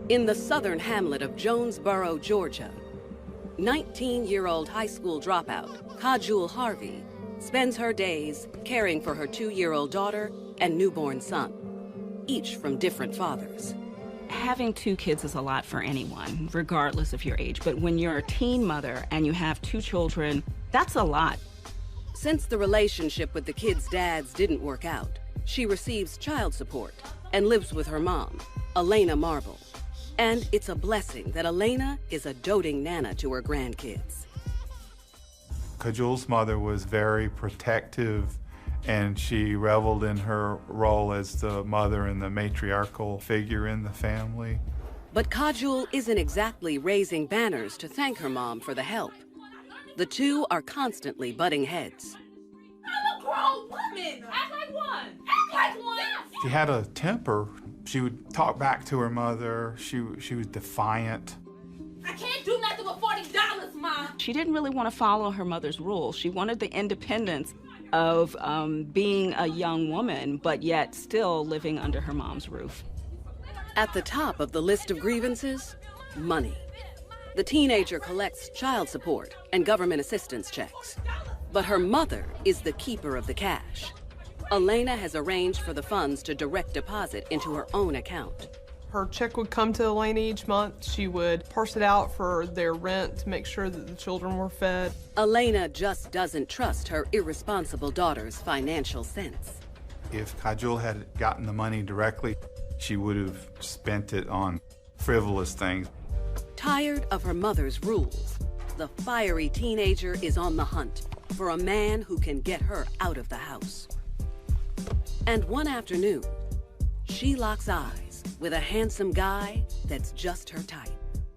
In the southern hamlet of Jonesboro, Georgia, 19-year-old high school dropout Kajul Harvey spends her days caring for her 2-year-old daughter and newborn son, each from different fathers. Having 2 kids is a lot for anyone, regardless of your age. But when you're a teen mother and you have 2 children, that's a lot. Since the relationship with the kids' dads didn't work out, she receives child support and lives with her mom, Elena Marble. And it's a blessing that Elena is a doting nana to her grandkids. Kajul's mother was very protective, and she reveled in her role as the mother and the matriarchal figure in the family. But Kajul isn't exactly raising banners to thank her mom for the help. The two are constantly butting heads. I'm a grown woman. Act like one. Act like one. She had a temper. She would talk back to her mother. She was defiant. I can't do nothing with $40, Mom. She didn't really want to follow her mother's rules. She wanted the independence of being a young woman, but yet still living under her mom's roof. At the top of the list of grievances, money. The teenager collects child support and government assistance checks. But her mother is the keeper of the cash. Elena has arranged for the funds to direct deposit into her own account. Her check would come to Elena each month. She would parse it out for their rent to make sure that the children were fed. Elena just doesn't trust her irresponsible daughter's financial sense. If Kajul had gotten the money directly, she would have spent it on frivolous things. Tired of her mother's rules, the fiery teenager is on the hunt for a man who can get her out of the house. And one afternoon, she locks eyes with a handsome guy that's just her type.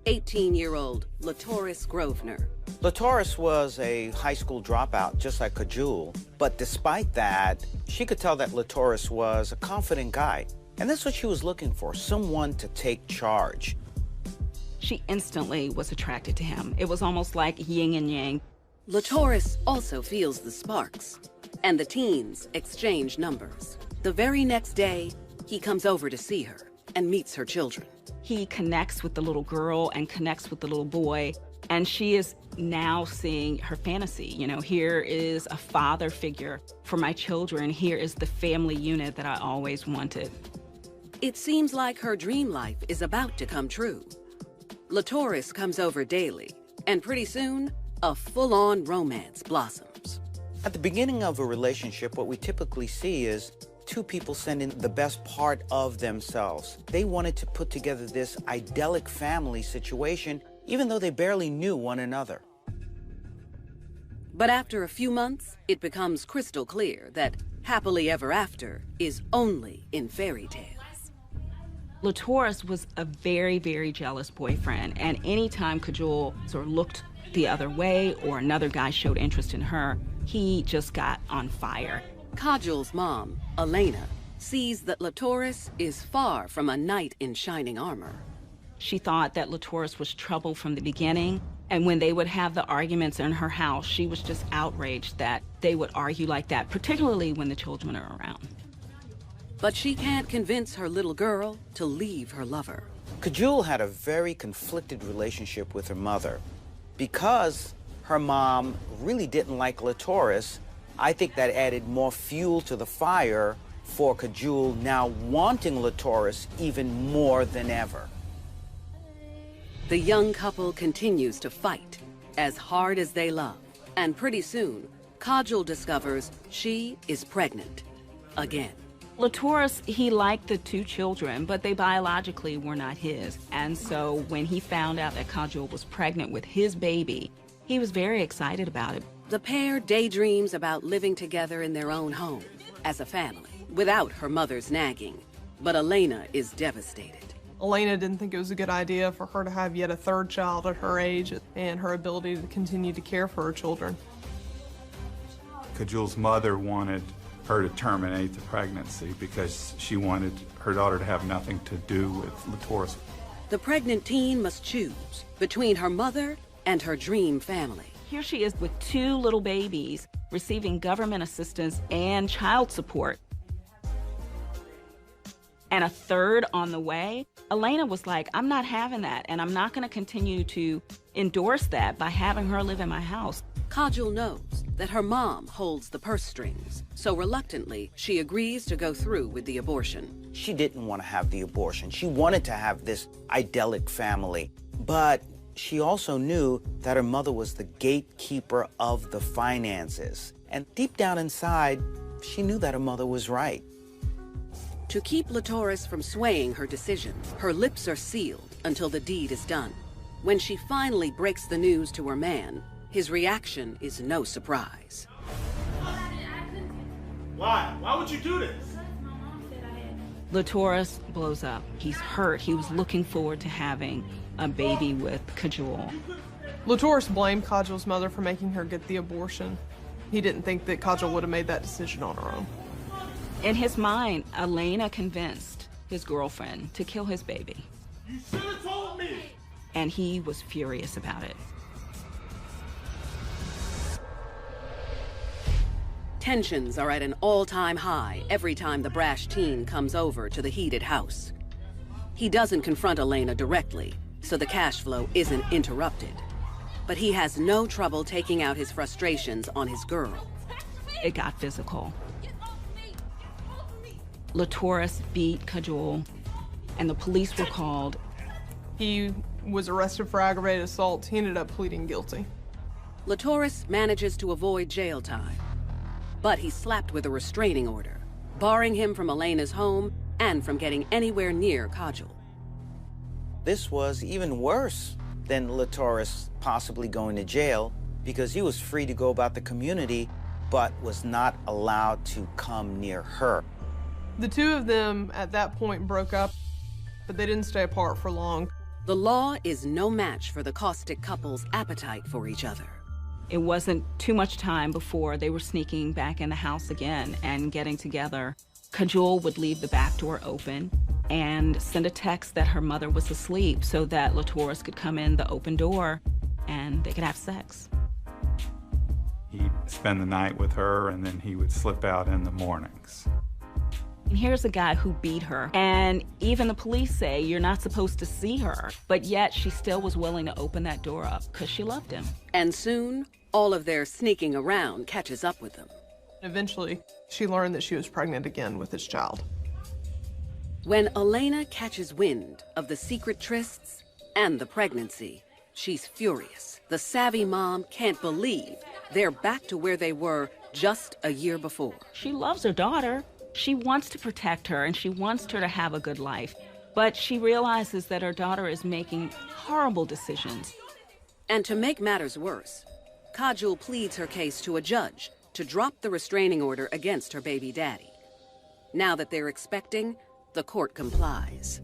18-year-old Latoris Grosvenor. Latoris was a high school dropout, just like Kajul. But despite that, she could tell that Latoris was a confident guy. And that's what she was looking for, someone to take charge. She instantly was attracted to him. It was almost like yin and yang. Latoris also feels the sparks, and the teens exchange numbers. The very next day, he comes over to see her and meets her children. He connects with the little girl and connects with the little boy, and she is now seeing her fantasy. You know, here is a father figure for my children. Here is the family unit that I always wanted. It seems like her dream life is about to come true. Latoris comes over daily, and pretty soon, a full-on romance blossoms. At the beginning of a relationship, what we typically see is 2 people sending the best part of themselves. They wanted to put together this idyllic family situation, even though they barely knew one another. But after a few months, it becomes crystal clear that happily ever after is only in fairy tales. Latoris was a very, very jealous boyfriend, and anytime Kajul sort of looked the other way or another guy showed interest in her, he just got on fire. Kajul's mom, Elena, sees that Latoris is far from a knight in shining armor. She thought that Latoris was trouble from the beginning, and when they would have the arguments in her house, she was just outraged that they would argue like that, particularly when the children are around. But she can't convince her little girl to leave her lover. Kajul had a very conflicted relationship with her mother. Because her mom really didn't like Latoris, I think that added more fuel to the fire for Kajul now wanting Latoris even more than ever. The young couple continues to fight as hard as they love. And pretty soon, Kajul discovers she is pregnant again. Latoris, he liked the 2 children, but they biologically were not his. And so when he found out that Kajul was pregnant with his baby, he was very excited about it. The pair daydreams about living together in their own home as a family, without her mother's nagging. But Elena is devastated. Elena didn't think it was a good idea for her to have yet a 3rd child at her age and her ability to continue to care for her children. Kajul's mother wanted her to terminate the pregnancy because she wanted her daughter to have nothing to do with Latoris. The pregnant teen must choose between her mother and her dream family. Here she is with 2 little babies receiving government assistance and child support. and a third on the way, Elena was like, I'm not having that, and I'm not going to continue to endorse that by having her live in my house. Kajal knows that her mom holds the purse strings, so reluctantly, she agrees to go through with the abortion. She didn't want to have the abortion. She wanted to have this idyllic family. But she also knew that her mother was the gatekeeper of the finances. And deep down inside, she knew that her mother was right. To keep Latoris from swaying her decision, her lips are sealed until the deed is done. When she finally breaks the news to her man, his reaction is no surprise. Why? Why would you do this? Latoris blows up. He's hurt. He was looking forward to having a baby with Kajal. Latoris blamed Kajal's mother for making her get the abortion. He didn't think that Kajal would have made that decision on her own. In his mind, Elena convinced his girlfriend to kill his baby. You should have told me. And he was furious about it. Tensions are at an all-time high every time the brash teen comes over to the heated house. He doesn't confront Elena directly, so the cash flow isn't interrupted. But he has no trouble taking out his frustrations on his girl. It got physical. Latoris beat Kajal, and the police were called. He was arrested for aggravated assault. He ended up pleading guilty. Latoris manages to avoid jail time, but he's slapped with a restraining order, barring him from Elena's home and from getting anywhere near Kajal. This was even worse than Latoris possibly going to jail, because he was free to go about the community, but was not allowed to come near her. The two of them at that point broke up, but they didn't stay apart for long. The law is no match for the caustic couple's appetite for each other. It wasn't too much time before they were sneaking back in the house again and getting together. Kajal would leave the back door open and send a text that her mother was asleep so that Latoris could come in the open door and they could have sex. He'd spend the night with her, and then he would slip out in the mornings. And here's a guy who beat her, and even the police say you're not supposed to see her, but yet she still was willing to open that door up because she loved him. And soon, all of their sneaking around catches up with them. Eventually, she learned that she was pregnant again with his child. When Elena catches wind of the secret trysts and the pregnancy, she's furious. The savvy mom can't believe they're back to where they were just a year before. She loves her daughter. She wants to protect her, and she wants her to have a good life. But she realizes that her daughter is making horrible decisions. And to make matters worse, Kajal pleads her case to a judge to drop the restraining order against her baby daddy. Now that they're expecting, the court complies.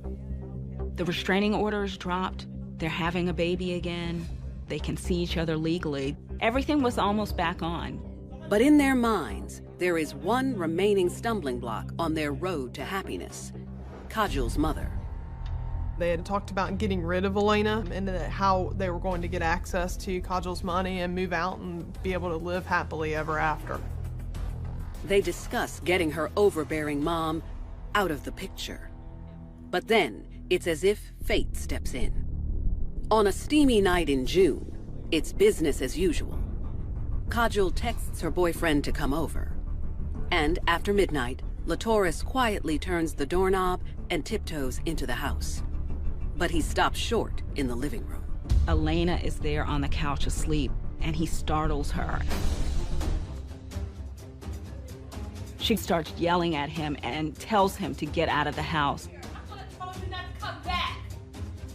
The restraining order is dropped. They're having a baby again. They can see each other legally. Everything was almost back on. But in their minds, there is one remaining stumbling block on their road to happiness: Kajal's mother. They had talked about getting rid of Elena and how they were going to get access to Kajal's money and move out and be able to live happily ever after. They discuss getting her overbearing mom out of the picture. But then, it's as if fate steps in. On a steamy night in June, it's business as usual. Kajal texts her boyfriend to come over. And after midnight, Latoris quietly turns the doorknob and tiptoes into the house. But he stops short in the living room. Elena is there on the couch asleep, and he startles her. She starts yelling at him and tells him to get out of the house. I told you not to come back.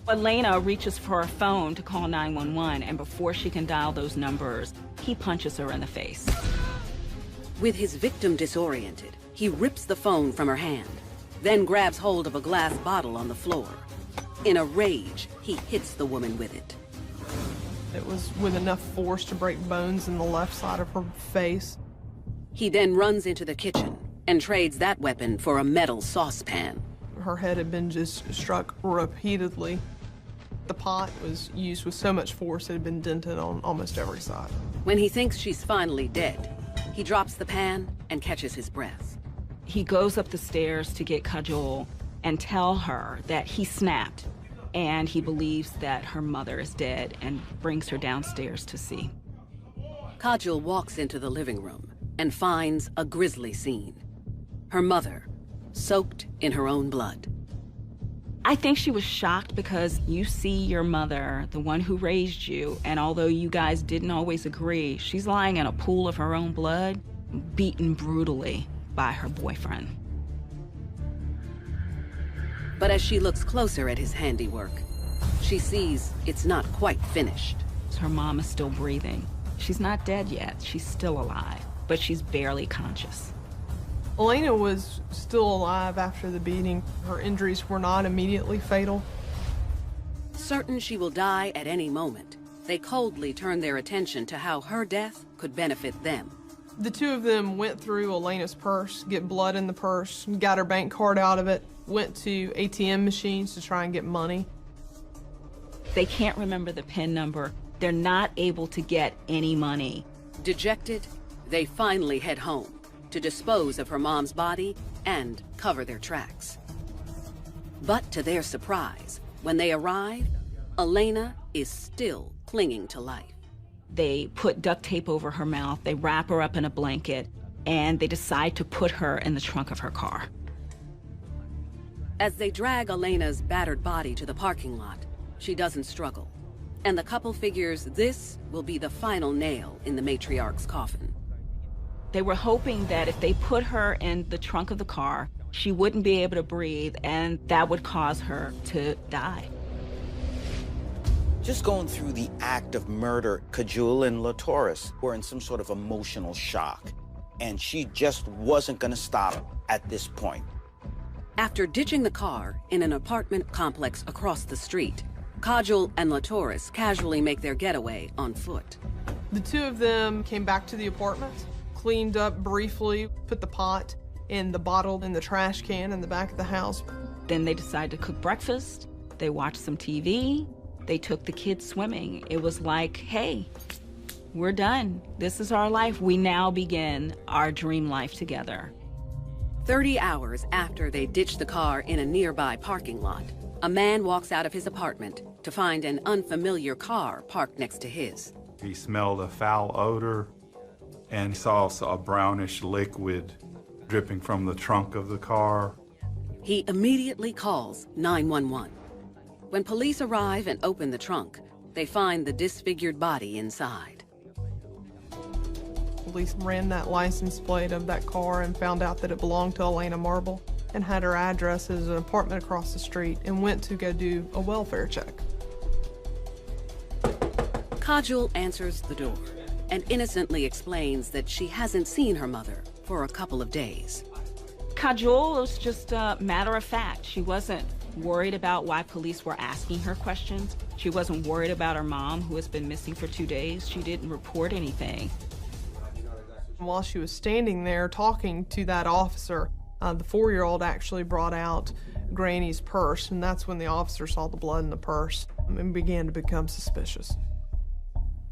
Elena reaches for her phone to call 911, and before she can dial those numbers, he punches her in the face. With his victim disoriented, he rips the phone from her hand, then grabs hold of a glass bottle on the floor. In a rage, he hits the woman with it. It was with enough force to break bones in the left side of her face. He then runs into the kitchen and trades that weapon for a metal saucepan. Her head had been just struck repeatedly. The pot was used with so much force it had been dented on almost every side. When he thinks she's finally dead, he drops the pan and catches his breath. He goes up the stairs to get Kajal, and tell her that he snapped and he believes that her mother is dead and brings her downstairs to see. Kajal walks into the living room and finds a grisly scene. Her mother, soaked in her own blood. I think she was shocked because you see your mother, the one who raised you, and although you guys didn't always agree, she's lying in a pool of her own blood, beaten brutally by her boyfriend. But as she looks closer at his handiwork, she sees it's not quite finished. Her mom is still breathing. She's not dead yet. She's still alive, but she's barely conscious. Elena was still alive after the beating. Her injuries were not immediately fatal. Certain she will die at any moment, they coldly turn their attention to how her death could benefit them. The two of them went through Elena's purse, get blood in the purse, got her bank card out of it, went to ATM machines to try and get money. They can't remember the PIN number. They're not able to get any money. Dejected, they finally head home to dispose of her mom's body and cover their tracks. But to their surprise, when they arrive, Elena is still clinging to life. They put duct tape over her mouth, they wrap her up in a blanket, and they decide to put her in the trunk of her car. As they drag Elena's battered body to the parking lot, she doesn't struggle, and the couple figures this will be the final nail in the matriarch's coffin. They were hoping that if they put her in the trunk of the car, she wouldn't be able to breathe, and that would cause her to die. Just going through the act of murder, Kajal and Latoris were in some sort of emotional shock, and she just wasn't going to stop at this point. After ditching the car in an apartment complex across the street, Kajal and Latoris casually make their getaway on foot. The two of them came back to the apartment, cleaned up briefly, put the pot and the bottle in the trash can in the back of the house. Then they decided to cook breakfast. They watched some TV. They took the kids swimming. It was like, hey, we're done. This is our life. We now begin our dream life together. 30 hours after they ditched the car in a nearby parking lot, a man walks out of his apartment to find an unfamiliar car parked next to his. He smelled a foul odor and saw a brownish liquid dripping from the trunk of the car. He immediately calls 911. When police arrive and open the trunk, they find the disfigured body inside. Police ran that license plate of that car and found out that it belonged to Elena Marble and had her address as an apartment across the street and went to go do a welfare check. Kajal answers the door and innocently explains that she hasn't seen her mother for a couple of days. Kajal was just a matter of fact. She wasn't worried about why police were asking her questions. She wasn't worried about her mom, who has been missing for 2 days. She didn't report anything. While she was standing there talking to that officer, the 4-year-old actually brought out Granny's purse, and that's when the officer saw the blood in the purse and began to become suspicious.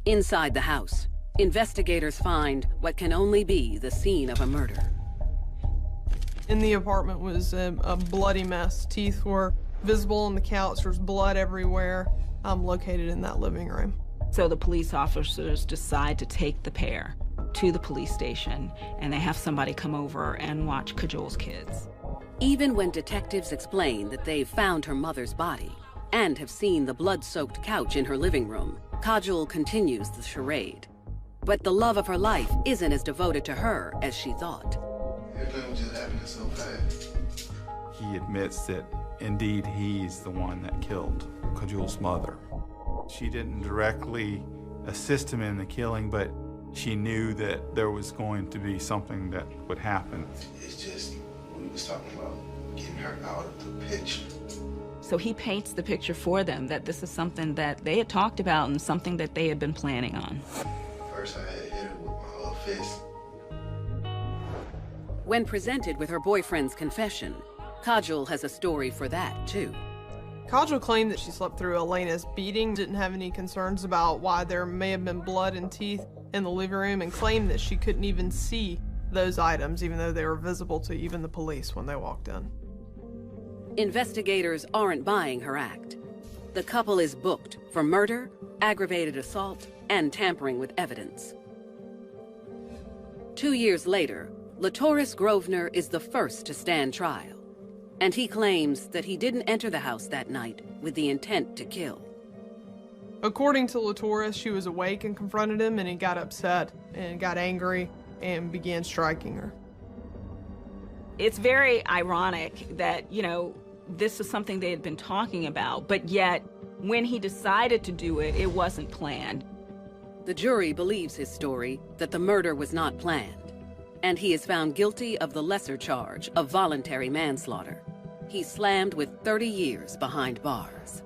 Inside the house, investigators find what can only be the scene of a murder. In the apartment was a bloody mess. Teeth were visible on the couch. There was blood everywhere, located in that living room. So the police officers decide to take the pair to the police station, and they have somebody come over and watch Kajal's kids. Even when detectives explain that they've found her mother's body and have seen the blood-soaked couch in her living room, Kajal continues the charade. But the love of her life isn't as devoted to her as she thought. Everything was just happening so fast. He admits that indeed he's the one that killed Kajal's mother. She didn't directly assist him in the killing, but she knew that there was going to be something that would happen. It's just, we was talking about getting her out of the picture. So he paints the picture for them that this is something that they had talked about and something that they had been planning on. First I had hit her with my little fist. When presented with her boyfriend's confession, Kajal has a story for that, too. Kajal claimed that she slept through Elena's beating, didn't have any concerns about why there may have been blood and teeth in the living room, and claimed that she couldn't even see those items, even though they were visible to even the police when they walked in. Investigators aren't buying her act. The couple is booked for murder, aggravated assault, and tampering with evidence. 2 years later, Latoris Grosvenor is the first to stand trial, and he claims that he didn't enter the house that night with the intent to kill. According to Latoris, she was awake and confronted him, and he got upset and got angry and began striking her. It's very ironic that, this is something they had been talking about, but yet when he decided to do it, it wasn't planned. The jury believes his story that the murder was not planned, and he is found guilty of the lesser charge of voluntary manslaughter. He's slammed with 30 years behind bars.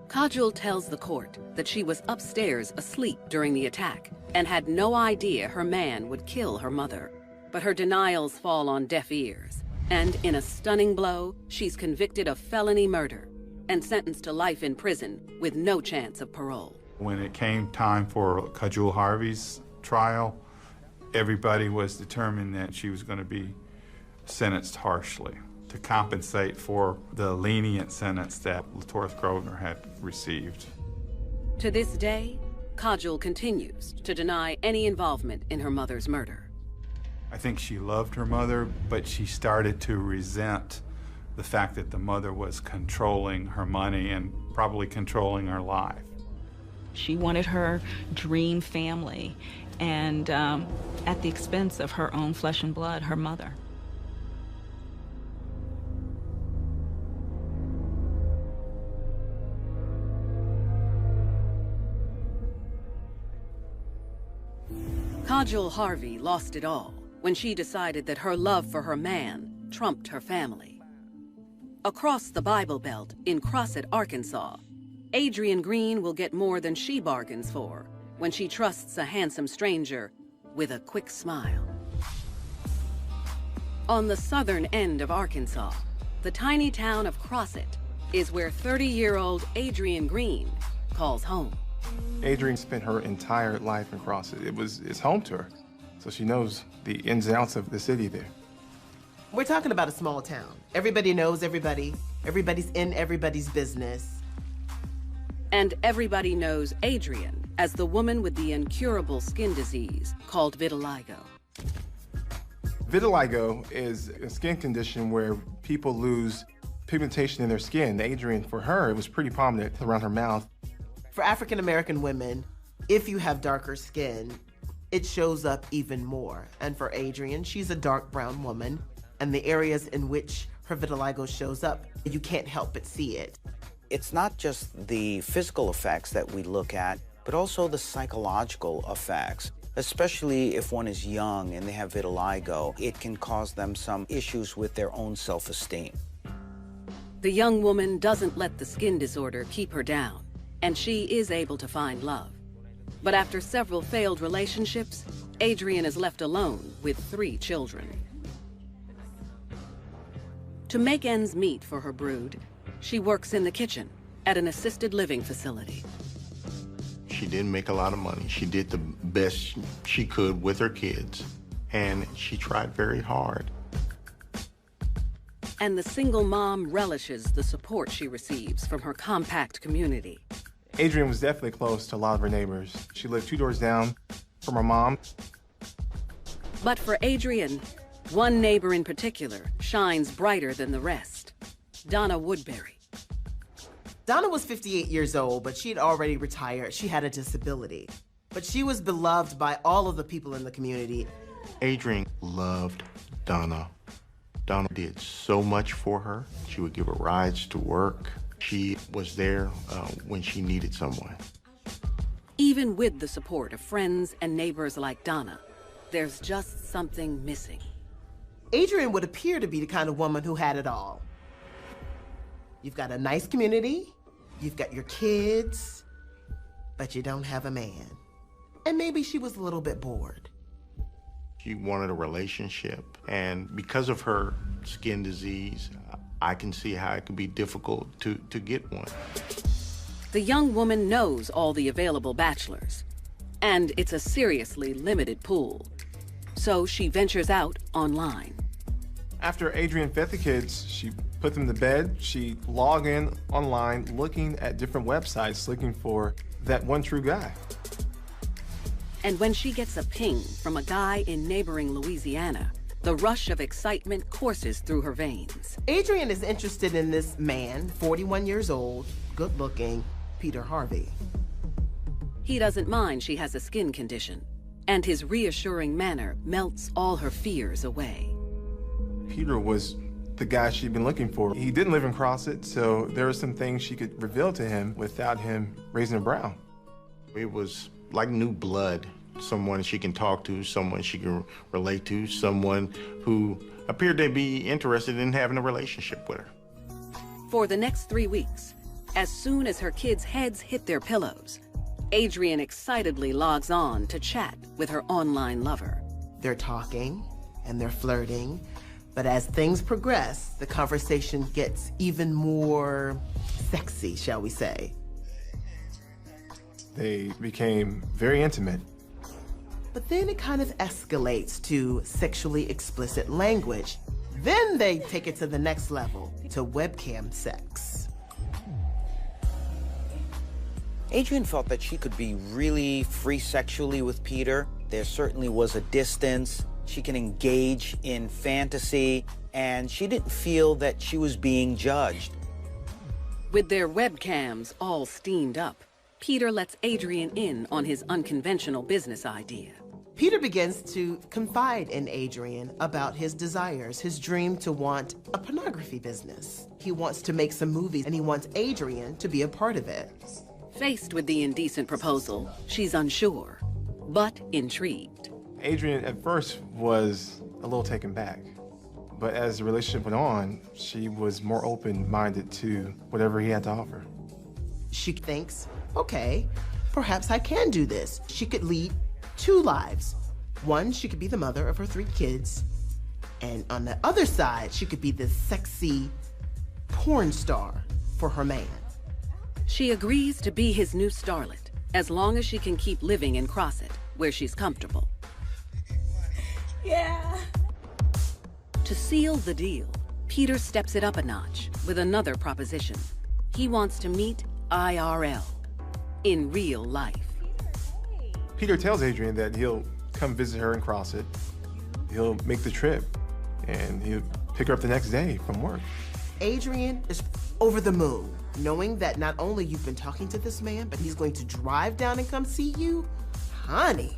Kajol tells the court that she was upstairs asleep during the attack and had no idea her man would kill her mother. But her denials fall on deaf ears, and in a stunning blow, she's convicted of felony murder and sentenced to life in prison with no chance of parole. When it came time for Kajol Harvey's trial, everybody was determined that she was going to be sentenced harshly to compensate for the lenient sentence that Latoris Grosvenor had received. To this day, Kajol continues to deny any involvement in her mother's murder. I think she loved her mother, but she started to resent the fact that the mother was controlling her money and probably controlling her life. She wanted her dream family, and at the expense of her own flesh and blood, her mother. Kajol Harvey lost it all when she decided that her love for her man trumped her family. Across the Bible Belt in Crossett, Arkansas, Adrienne Green will get more than she bargains for when she trusts a handsome stranger with a quick smile. On the southern end of Arkansas, the tiny town of Crossett is where 30-year-old Adrienne Green calls home. Adrienne spent her entire life in Crossett. It's home to her, so she knows the ins and outs of the city there. We're talking about a small town. Everybody knows everybody. Everybody's in everybody's business. And everybody knows Adrienne as the woman with the incurable skin disease called vitiligo. Vitiligo is a skin condition where people lose pigmentation in their skin. Adrienne, for her, it was pretty prominent around her mouth. For African-American women, if you have darker skin, it shows up even more. And for Adrienne, she's a dark brown woman, and the areas in which her vitiligo shows up, you can't help but see it. It's not just the physical effects that we look at, but also the psychological effects. Especially if one is young and they have vitiligo, it can cause them some issues with their own self-esteem. The young woman doesn't let the skin disorder keep her down, and she is able to find love. But after several failed relationships, Adrienne is left alone with 3 children. To make ends meet for her brood, she works in the kitchen at an assisted living facility. She didn't make a lot of money. She did the best she could with her kids, and she tried very hard. And the single mom relishes the support she receives from her compact community. Adrienne was definitely close to a lot of her neighbors. She lived 2 doors down from her mom. But for Adrienne, one neighbor in particular shines brighter than the rest. Donna Woodbury. Donna was 58 years old, but she'd already retired. She had a disability. But she was beloved by all of the people in the community. Adrienne loved Donna. Donna did so much for her. She would give her rides to work. She was there when she needed someone. Even with the support of friends and neighbors like Donna, there's just something missing. Adrienne would appear to be the kind of woman who had it all. You've got a nice community, you've got your kids, but you don't have a man. And maybe she was a little bit bored. She wanted a relationship, and because of her skin disease, I can see how it can be difficult to get one. The young woman knows all the available bachelors, and it's a seriously limited pool. So she ventures out online. After Adrienne fed the kids, she put them to bed. She'd log in online, looking at different websites, looking for that one true guy. And when she gets a ping from a guy in neighboring Louisiana, the rush of excitement courses through her veins. Adrian is interested in this man, 41 years old, good-looking, Peter Harvey. He doesn't mind she has a skin condition, and his reassuring manner melts all her fears away. Peter was the guy she'd been looking for. He didn't live in Crosset, so there were some things she could reveal to him without him raising a brow. It was like new blood. Someone she can talk to, someone she can relate to, someone who appeared to be interested in having a relationship with her. For the next 3 weeks, as soon as her kids' heads hit their pillows, Adrian excitedly logs on to chat with her online lover. They're talking and they're flirting, but as things progress, the conversation gets even more sexy, shall we say. They became very intimate. But then it kind of escalates to sexually explicit language. Then they take it to the next level, to webcam sex. Adrian felt that she could be really free sexually with Peter. There certainly was a distance. She can engage in fantasy, and she didn't feel that she was being judged. With their webcams all steamed up, Peter lets Adrian in on his unconventional business idea. Peter begins to confide in Adrian about his desires, his dream to want a pornography business. He wants to make some movies, and he wants Adrian to be a part of it. Faced with the indecent proposal, she's unsure, but intrigued. Adrian at first was a little taken back, but as the relationship went on, she was more open-minded to whatever he had to offer. She thinks, okay, perhaps I can do this. She could lead 2 lives. One, she could be the mother of her 3 kids, and on the other side, she could be this sexy porn star for her man. She agrees to be his new starlet, as long as she can keep living in Crosset, where she's comfortable. Yeah. To seal the deal, Peter steps it up a notch with another proposition. He wants to meet IRL, in real life. Peter tells Adrian that he'll come visit her in Crosset. He'll make the trip, and he'll pick her up the next day from work. Adrian is over the moon, knowing that not only you've been talking to this man, but he's going to drive down and come see you. Honey,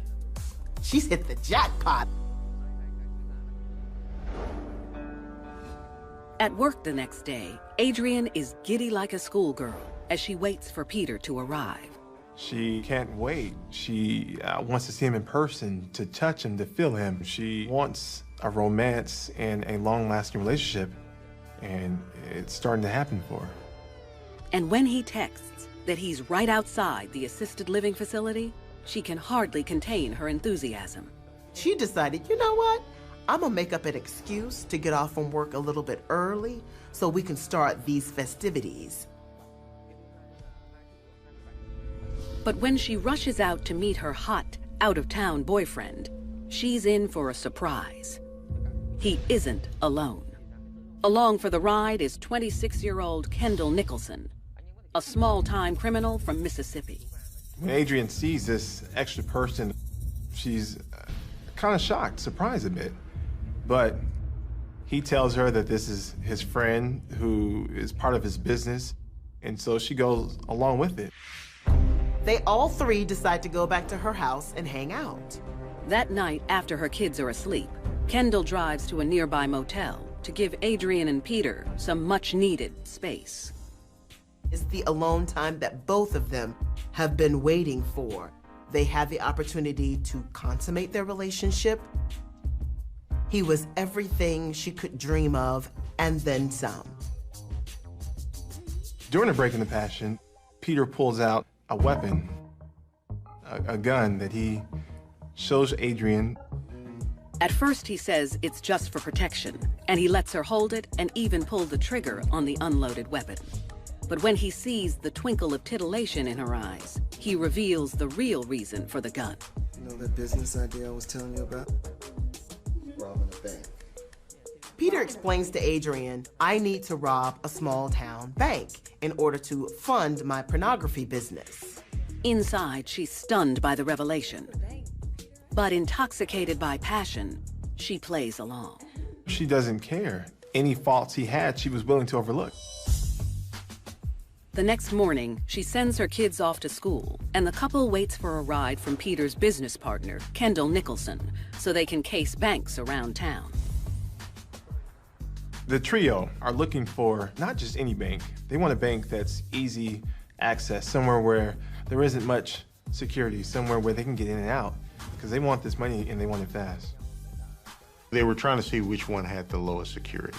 she's hit the jackpot. At work the next day, Adrian is giddy like a schoolgirl as she waits for Peter to arrive. She can't wait. She wants to see him in person, to touch him, to feel him. She wants a romance and a long-lasting relationship, and it's starting to happen for her. And when he texts that he's right outside the assisted living facility, she can hardly contain her enthusiasm. She decided, you know what? I'm gonna make up an excuse to get off from work a little bit early so we can start these festivities. But when she rushes out to meet her hot, out-of-town boyfriend, she's in for a surprise. He isn't alone. Along for the ride is 26-year-old Kendall Nicholson, a small-time criminal from Mississippi. When Adrian sees this extra person, she's kind of shocked, surprised a bit. But he tells her that this is his friend who is part of his business, and so she goes along with it. They all 3 decide to go back to her house and hang out. That night, after her kids are asleep, Kendall drives to a nearby motel to give Adrian and Peter some much-needed space. It's the alone time that both of them have been waiting for. They had the opportunity to consummate their relationship. He was everything she could dream of, and then some. During a break in the passion, Peter pulls out a weapon, a gun that he shows Adrian. At first, he says it's just for protection, and he lets her hold it and even pull the trigger on the unloaded weapon. But when he sees the twinkle of titillation in her eyes, he reveals the real reason for the gun. You know that business idea I was telling you about? Robbing a bank. Peter explains to Adrian, I need to rob a small town bank in order to fund my pornography business. Inside, she's stunned by the revelation. But intoxicated by passion, she plays along. She doesn't care. Any faults he had, she was willing to overlook. The next morning, she sends her kids off to school, and the couple waits for a ride from Peter's business partner, Kendall Nicholson, so they can case banks around town. The trio are looking for not just any bank. They want a bank that's easy access, somewhere where there isn't much security, somewhere where they can get in and out, because they want this money and they want it fast. They were trying to see which one had the lowest security,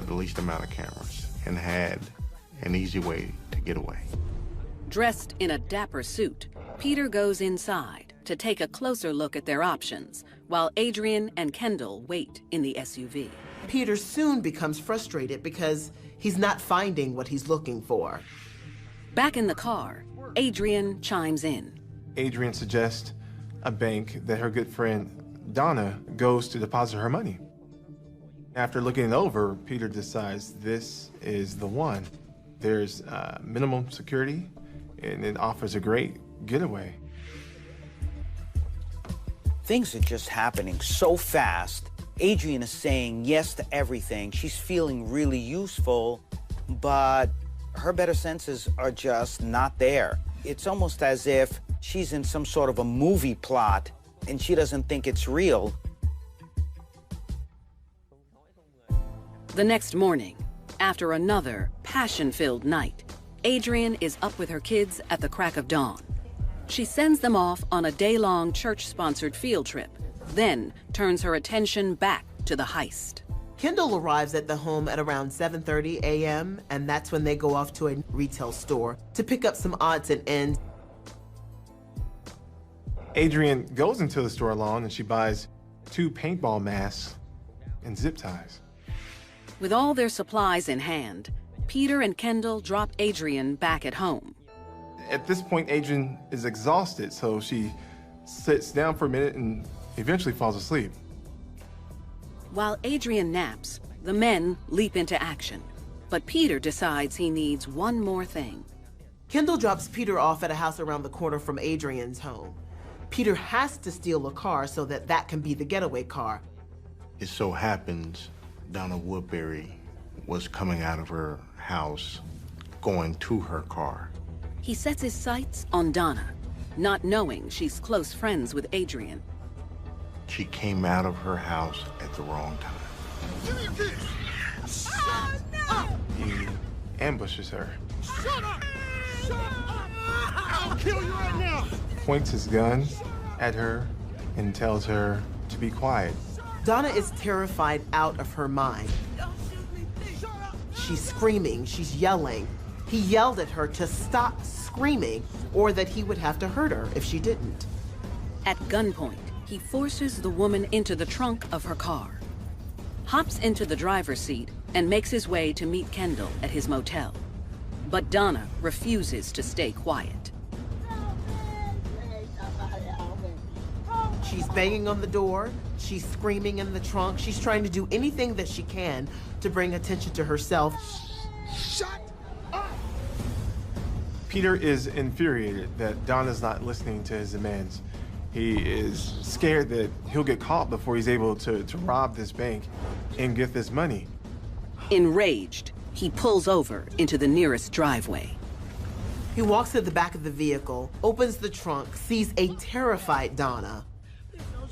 the least amount of cameras, and had an easy way to get away. Dressed in a dapper suit, Peter goes inside to take a closer look at their options, while Adrian and Kendall wait in the SUV. Peter soon becomes frustrated because he's not finding what he's looking for. Back in the car, Adrian chimes in. Adrian suggests a bank that her good friend Donna goes to deposit her money. After looking it over, Peter decides this is the one. There's minimum security, and it offers a great getaway. Things are just happening so fast. Adrian is saying yes to everything. She's feeling really useful, but her better senses are just not there. It's almost as if she's in some sort of a movie plot, and she doesn't think it's real. The next morning, after another passion-filled night, Adrian is up with her kids at the crack of dawn. She sends them off on a day-long church-sponsored field trip, then turns her attention back to the heist. Kendall arrives at the home at around 7:30 a.m., and that's when they go off to a retail store to pick up some odds and ends. Adrian goes into the store alone and she buys 2 paintball masks and zip ties. With all their supplies in hand, Peter and Kendall drop Adrian back at home. At this point, Adrian is exhausted, so she sits down for a minute and eventually falls asleep. While Adrian naps, the men leap into action. But Peter decides he needs one more thing. Kendall drops Peter off at a house around the corner from Adrian's home. Peter has to steal a car so that can be the getaway car. It so happens Donna Woodbury was coming out of her house, going to her car. He sets his sights on Donna, not knowing she's close friends with Adrian. She came out of her house at the wrong time. Give me your keys! Oh, no! He ambushes her, Shut up! Shut up! I'll kill you right now! points his gun at her, and tells her to be quiet. Donna is terrified out of her mind. Don't shoot me, please. She's screaming, she's yelling. He yelled at her to stop screaming, or that he would have to hurt her if she didn't. At gunpoint, he forces the woman into the trunk of her car, hops into the driver's seat, and makes his way to meet Kendall at his motel. But Donna refuses to stay quiet. She's banging on the door, she's screaming in the trunk, she's trying to do anything that she can to bring attention to herself. Shut up! Peter is infuriated that Donna's not listening to his demands. He is scared that he'll get caught before he's able to rob this bank and get this money. Enraged, he pulls over into the nearest driveway. He walks to the back of the vehicle, opens the trunk, sees a terrified Donna,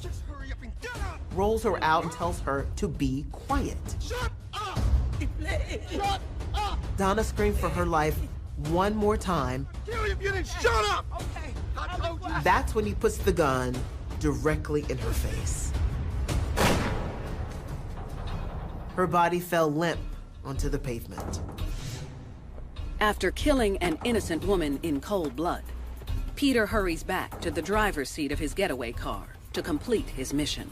Just hurry up and get up! rolls her out and tells her to be quiet. Shut up! Please. Shut up! Donna screamed for her life one more time. Kill you if you didn't shut up! Okay. I told you! That's when he puts the gun directly in her face. Her body fell limp onto the pavement. After killing an innocent woman in cold blood, Peter hurries back to the driver's seat of his getaway car to complete his mission.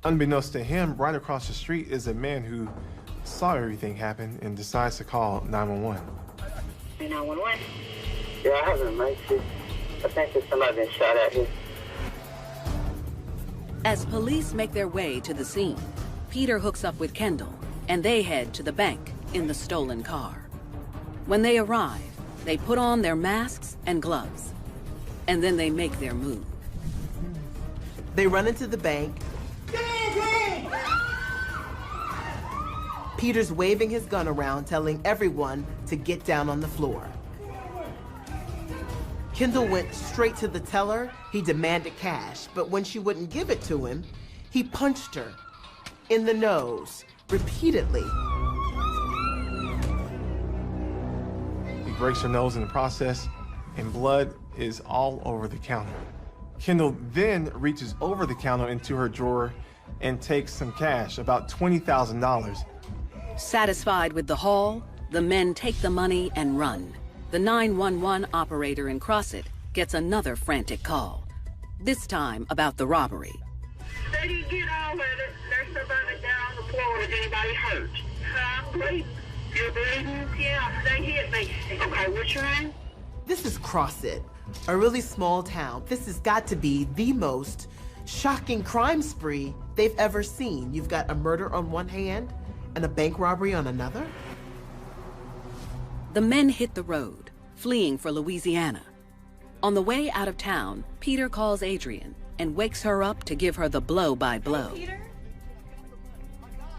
Unbeknownst to him, right across the street is a man who saw everything happen and decides to call 911. 911? Yeah, I have an emergency. I think there's somebody been shot at here. As police make their way to the scene, Peter hooks up with Kendall, and they head to the bank in the stolen car. When they arrive, they put on their masks and gloves, and then they make their move. They run into the bank. Peter's waving his gun around, telling everyone to get down on the floor. Kendall went straight to the teller. He demanded cash, but when she wouldn't give it to him, he punched her in the nose repeatedly. He breaks her nose in the process, and blood is all over the counter. Kendall then reaches over the counter into her drawer and takes some cash, about $20,000. Satisfied with the haul, the men take the money and run. The 911 operator in Crossett gets another frantic call, this time about the robbery. They didn't get all of it. There's somebody down on the floor. Is anybody hurt? I'm bleeding. You're bleeding? Yeah, they hit me. Okay, what's your name? This is Crossett, a really small town. This has got to be the most shocking crime spree they've ever seen. You've got a murder on one hand and a bank robbery on another. The men hit the road, fleeing for Louisiana. On the way out of town, Peter calls Adrian and wakes her up to give her the blow-by-blow.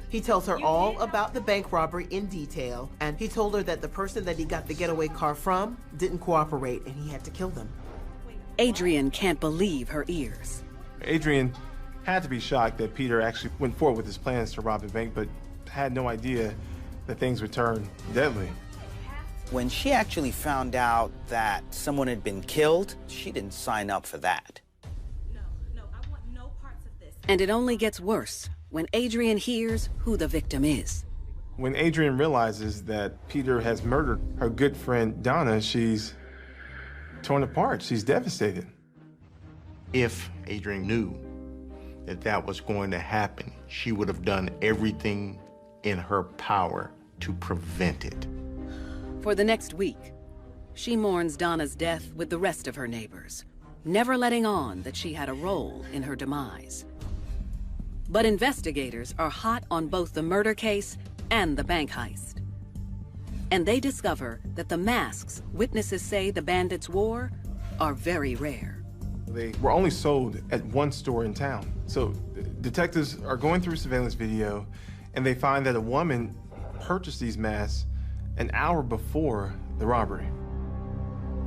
He tells her all about the bank robbery in detail, and he told her that the person that he got the getaway car from didn't cooperate and he had to kill them. Adrian can't believe her ears. Adrian had to be shocked that Peter actually went forward with his plans to rob the bank, but had no idea that things would turn deadly. When she actually found out that someone had been killed, she didn't sign up for that. No, I want no parts of this. And it only gets worse when Adrian hears who the victim is. When Adrian realizes that Peter has murdered her good friend Donna, she's torn apart. She's devastated. If Adrian knew that that was going to happen, she would have done everything in her power to prevent it. For the next week, she mourns Donna's death with the rest of her neighbors, never letting on that she had a role in her demise. But investigators are hot on both the murder case and the bank heist. And they discover that the masks witnesses say the bandits wore are very rare. They were only sold at one store in town. So detectives are going through surveillance video, and they find that a woman purchased these masks an hour before the robbery.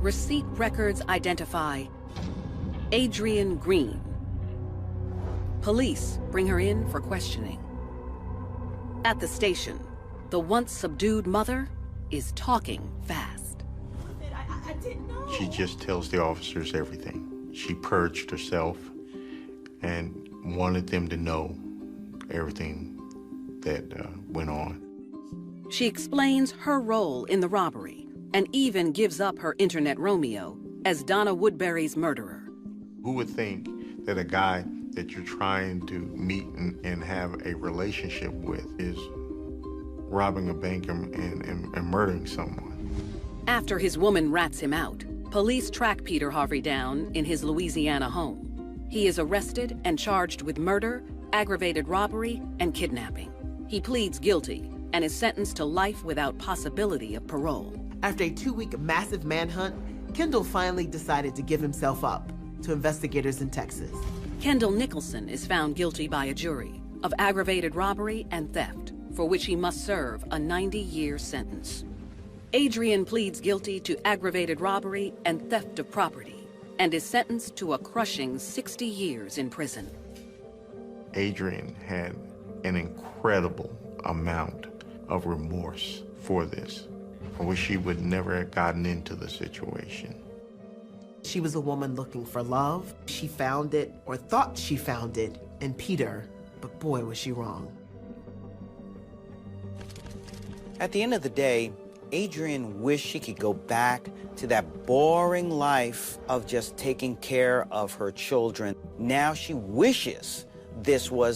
Receipt records identify Adrian Green. Police bring her in for questioning. At the station, the once subdued mother is talking fast. I didn't know. She just tells the officers everything. She purged herself and wanted them to know everything that went on. She explains her role in the robbery and even gives up her internet Romeo as Donna Woodbury's murderer. Who would think that a guy that you're trying to meet and have a relationship with is robbing a bank and murdering someone? After his woman rats him out, police track Peter Harvey down in his Louisiana home. He is arrested and charged with murder, aggravated robbery, and kidnapping. He pleads guilty and is sentenced to life without possibility of parole. After a 2-week massive manhunt, Kendall finally decided to give himself up to investigators in Texas. Kendall Nicholson is found guilty by a jury of aggravated robbery and theft, for which he must serve a 90-year sentence. Adrian pleads guilty to aggravated robbery and theft of property and is sentenced to a crushing 60 years in prison. Adrian had an incredible amount of remorse for this. I wish she would never have gotten into the situation. She was a woman looking for love. She found it, or thought she found it, in Peter, but boy, was she wrong. At the end of the day, Adrian wished she could go back to that boring life of just taking care of her children. Now she wishes this was